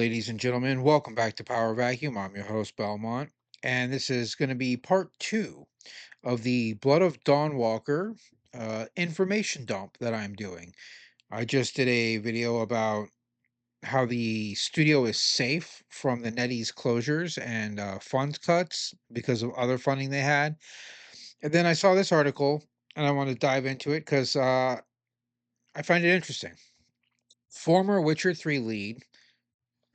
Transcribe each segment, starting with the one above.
ladies and gentlemen. Welcome back to Power Vacuum. I'm your host, Belmont, and this is going to be part two of the Blood of Dawnwalker information dump that I'm doing. I just did a video about how the studio is safe from the NetEase closures and fund cuts because of other funding they had. And then I saw this article, and I want to dive into it because I find it interesting. Former Witcher 3 lead.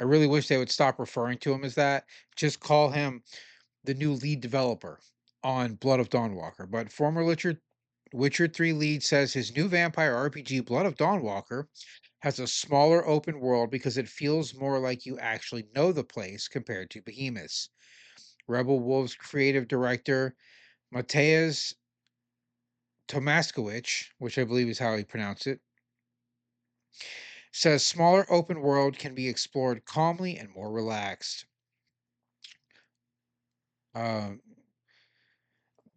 I really wish they would stop referring to him as that. Just call him the new lead developer on Blood of Dawnwalker. But former Witcher 3 lead says his new vampire RPG, Blood of Dawnwalker, has a smaller open world because it feels more like you actually know the place compared to Behemoth's. Rebel Wolves creative director Mateusz Tomaszkiewicz, which I believe is how he pronounced it, says smaller open world can be explored calmly and more relaxed. Um,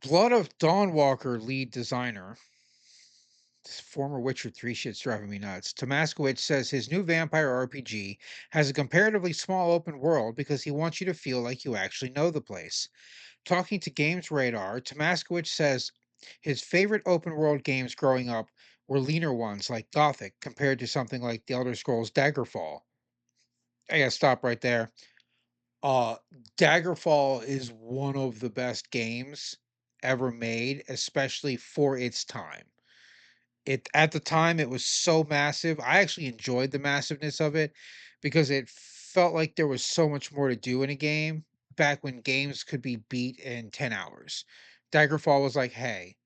Blood of Dawnwalker lead designer, this former Witcher 3 shit's driving me nuts. Tomaszkiewicz says his new vampire RPG has a comparatively small open world because he wants you to feel like you actually know the place. Talking to Games Radar, Tomaszkiewicz says his favorite open world games growing up were leaner ones like Gothic compared to something like The Elder Scrolls Daggerfall. I gotta stop right there. Uh, Daggerfall is one of the best games ever made, especially for its time. It at the time it was so massive. I actually enjoyed the massiveness of it because it felt like there was so much more to do in a game back when games could be beat in 10 hours. Daggerfall was like, "Hey,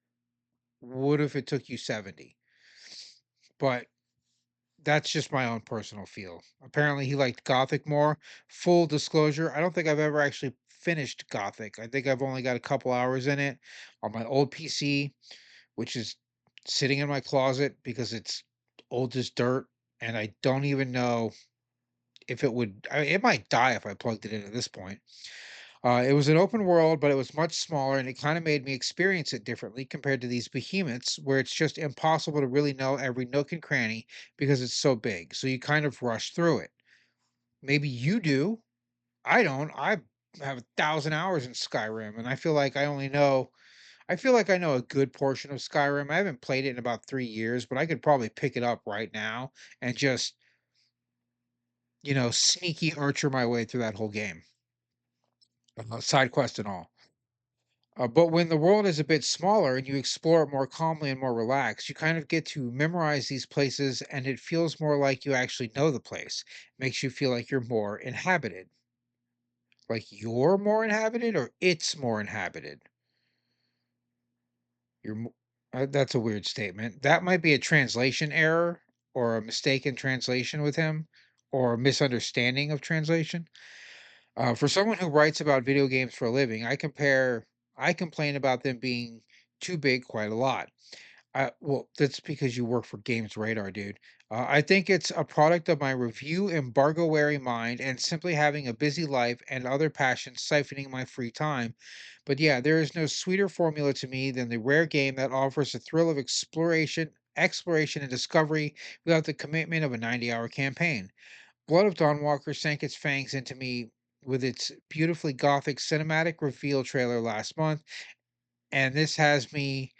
what if it took you 70?" But that's just my own personal feel. Apparently, he liked Gothic more. Full disclosure, I don't think I've ever actually finished Gothic. I think I've only got a couple hours in it on my old PC, which is sitting in my closet because it's old as dirt, and I don't even know if it might die if I plugged it in at this point. It was an open world, but it was much smaller, and it kind of made me experience it differently compared to these behemoths, where it's just impossible to really know every nook and cranny because it's so big. So you kind of rush through it. Maybe you do. I don't. I have 1,000 hours in Skyrim, and I feel like I know a good portion of Skyrim. I haven't played it in about 3 years, but I could probably pick it up right now and just, sneaky archer my way through that whole game, side quest and all. But when the world is a bit smaller and you explore it more calmly and more relaxed, you kind of get to memorize these places and it feels more like you actually know the place. Makes you feel like you're more inhabited. Like you're more inhabited or it's more inhabited. You're mo That's a weird statement. That might be a translation error or a mistake in translation with him or a misunderstanding of translation. For someone who writes about video games for a living, I complain about them being too big quite a lot. Well, that's because you work for Games Radar, dude. I think it's a product of my review embargo-wary mind and simply having a busy life and other passions siphoning my free time. But yeah, there is no sweeter formula to me than the rare game that offers the thrill of exploration and discovery without the commitment of a 90-hour campaign. Blood of Dawnwalker sank its fangs into me with its beautifully gothic cinematic reveal trailer last month, and this has me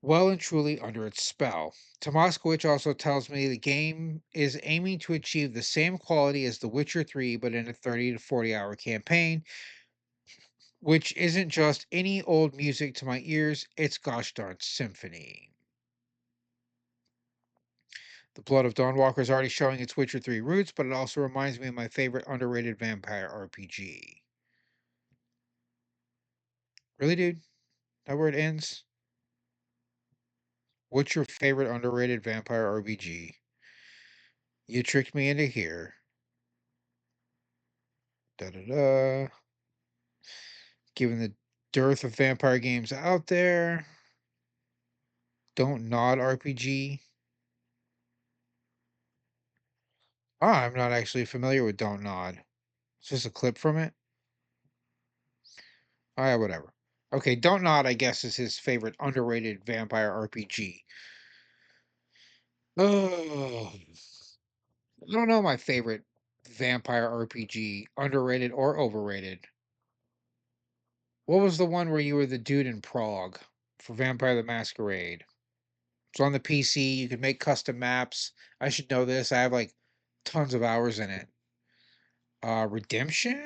well and truly under its spell. Tomaskowicz also tells me the game is aiming to achieve the same quality as The Witcher 3, but in a 30 to 40-hour campaign, which isn't just any old music to my ears, it's gosh darn symphony. The Blood of Dawnwalker is already showing its Witcher 3 roots, but it also reminds me of my favorite underrated vampire RPG. Really, dude? That where it ends? What's your favorite underrated vampire RPG? You tricked me into here. Da da da. Given the dearth of vampire games out there, Don't Nod RPG. I'm not actually familiar with Don't Nod. It's just a clip from it. Oh, yeah, whatever. Okay, Don't Nod, I guess, is his favorite underrated vampire RPG. Oh, I don't know my favorite vampire RPG, underrated or overrated? What was the one where you were the dude in Prague for Vampire the Masquerade? It's on the PC. You could make custom maps. I should know this. I have like tons of hours in it. Redemption?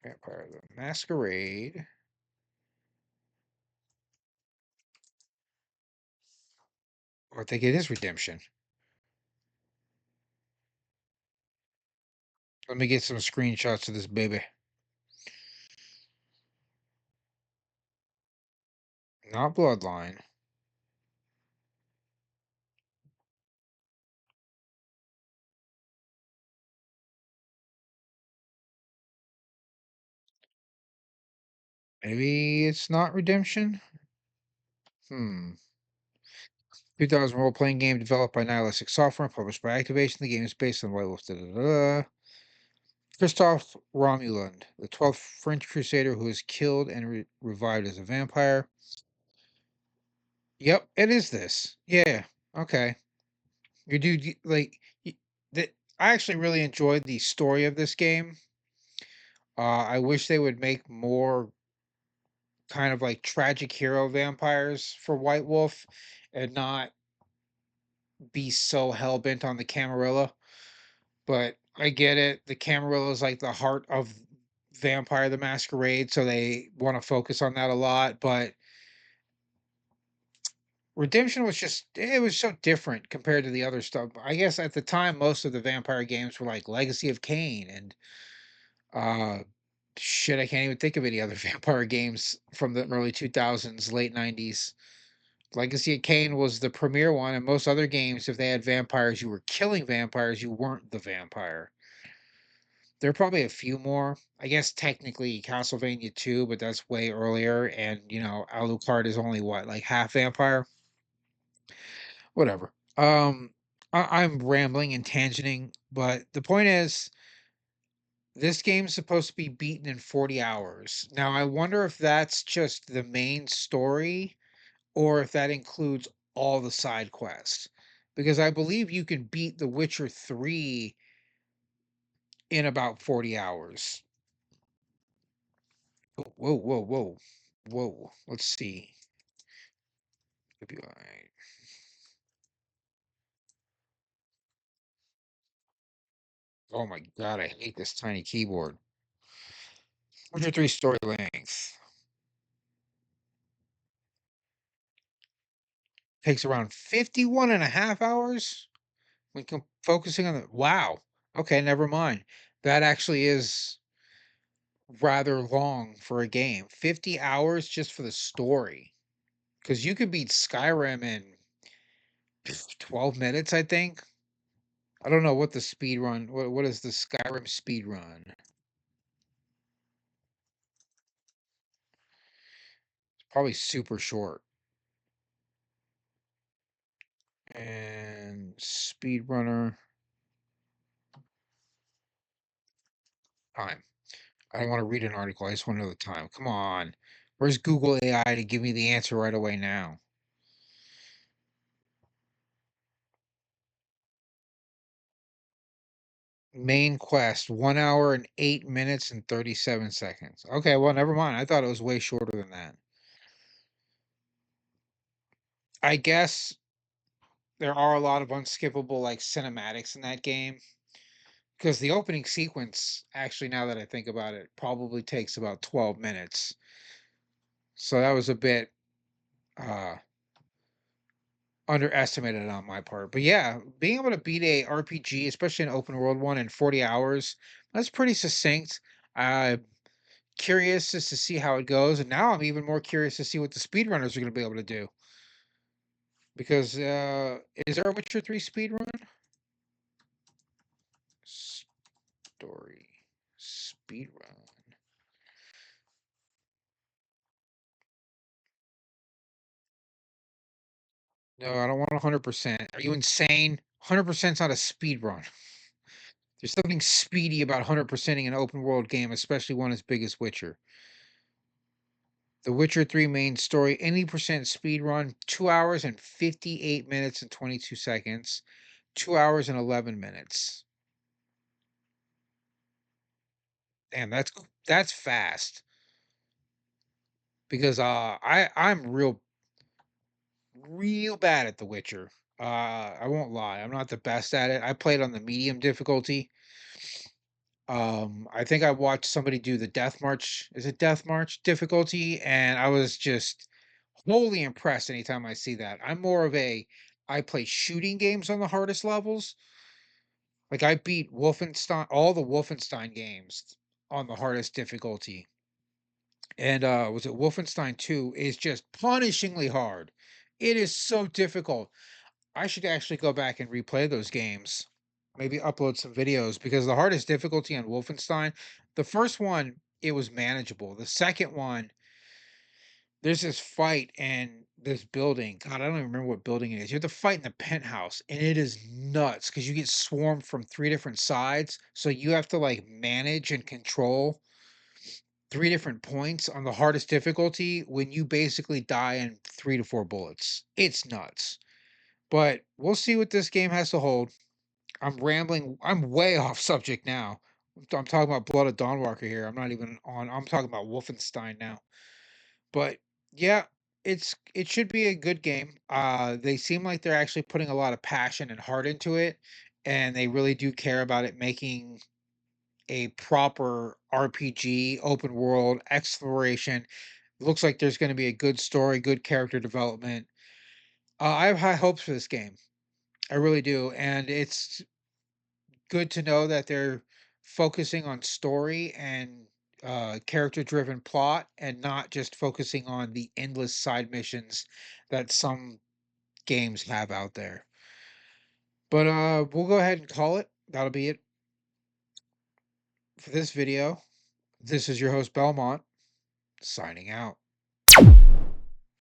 Vampire the Masquerade. Or I think it is Redemption. Let me get some screenshots of this baby. Not Bloodline. Maybe it's not Redemption? Hmm. 2000 role-playing game developed by Nihilistic Software and published by Activation. The game is based on White Wolf. Christophe Romuland, the 12th French Crusader who was killed and revived as a vampire. Yep, it is this. Yeah, okay. You do like that. I actually really enjoyed the story of this game. I wish they would make more kind of like tragic hero vampires for White Wolf and not be so hell bent on the Camarilla. But I get it. The Camarilla is like the heart of Vampire the Masquerade, so they want to focus on that a lot. But Redemption was just it was so different compared to the other stuff. I guess at the time most of the vampire games were like Legacy of Kain and uh shit, I can't even think of any other vampire games from the early 2000s, late 90s. Legacy of Kain was the premier one, and most other games, if they had vampires, you were killing vampires, you weren't the vampire. There are probably a few more. I guess technically Castlevania 2, but that's way earlier, and Alucard is only what, like half vampire? Whatever. I'm rambling and tangenting, but the point is, this game's supposed to be beaten in 40 hours. Now, I wonder if that's just the main story or if that includes all the side quests. Because I believe you can beat The Witcher 3 in about 40 hours. Whoa, whoa, whoa, whoa. Let's see. WI. Oh my god, I hate this tiny keyboard. Witcher 3 story length. Takes around 51 and a half hours when focusing on the. Wow. Okay, never mind. That actually is rather long for a game. 50 hours just for the story. Because you could beat Skyrim in 12 minutes, I think. I don't know what the speed run. What is the Skyrim speed run? It's probably super short. And speedrunner time. I don't want to read an article. I just want to know the time. Come on. Where's Google AI to give me the answer right away now? Main quest, 1 hour and 8 minutes and 37 seconds. Okay, well, never mind. I thought it was way shorter than that. I guess there are a lot of unskippable like cinematics in that game because the opening sequence, actually, now that I think about it, probably takes about 12 minutes. So that was a bit uh underestimated on my part. But yeah, being able to beat a RPG, especially an open world one, in 40 hours, that's pretty succinct. I'm curious just to see how it goes, and now I'm even more curious to see what the speedrunners are going to be able to do. Because is there a Witcher 3 speedrun? Story speedrun. No, I don't want 100%. Are you insane? 100% is not a speedrun. There's something speedy about 100%ing an open world game, especially one as big as Witcher. The Witcher 3 main story, any percent speed run, 2 hours and 58 minutes and 22 seconds, 2 hours and 11 minutes. Damn, that's fast because I'm real bad at The Witcher. I won't lie. I'm not the best at it. I played on the medium difficulty. I think I watched somebody do the Death March. Is it Death March difficulty? And I was just wholly impressed anytime I see that. I'm more of a I play shooting games on the hardest levels. Like I beat Wolfenstein, all the Wolfenstein games on the hardest difficulty. And was it Wolfenstein 2 is just punishingly hard. It is so difficult. I should actually go back and replay those games. Maybe upload some videos because the hardest difficulty on Wolfenstein, the first one, it was manageable. The second one, there's this fight in this building. God, I don't even remember what building it is. You have to fight in the penthouse, and it is nuts because you get swarmed from three different sides. So you have to like manage and control three different points on the hardest difficulty when you basically die in 3 to 4 bullets. It's nuts. But we'll see what this game has to hold. I'm rambling. I'm way off subject now. I'm talking about Blood of Dawnwalker here. I'm not even on. I'm talking about Wolfenstein now. But yeah, it should be a good game. They seem like they're actually putting a lot of passion and heart into it, and they really do care about it making a proper RPG, open world exploration. Looks like there's going to be a good story, good character development. I have high hopes for this game. I really do, and it's good to know that they're focusing on story and character driven plot and not just focusing on the endless side missions that some games have out there. But we'll go ahead and call it. That'll be it for this video. This is your host Belmont signing out.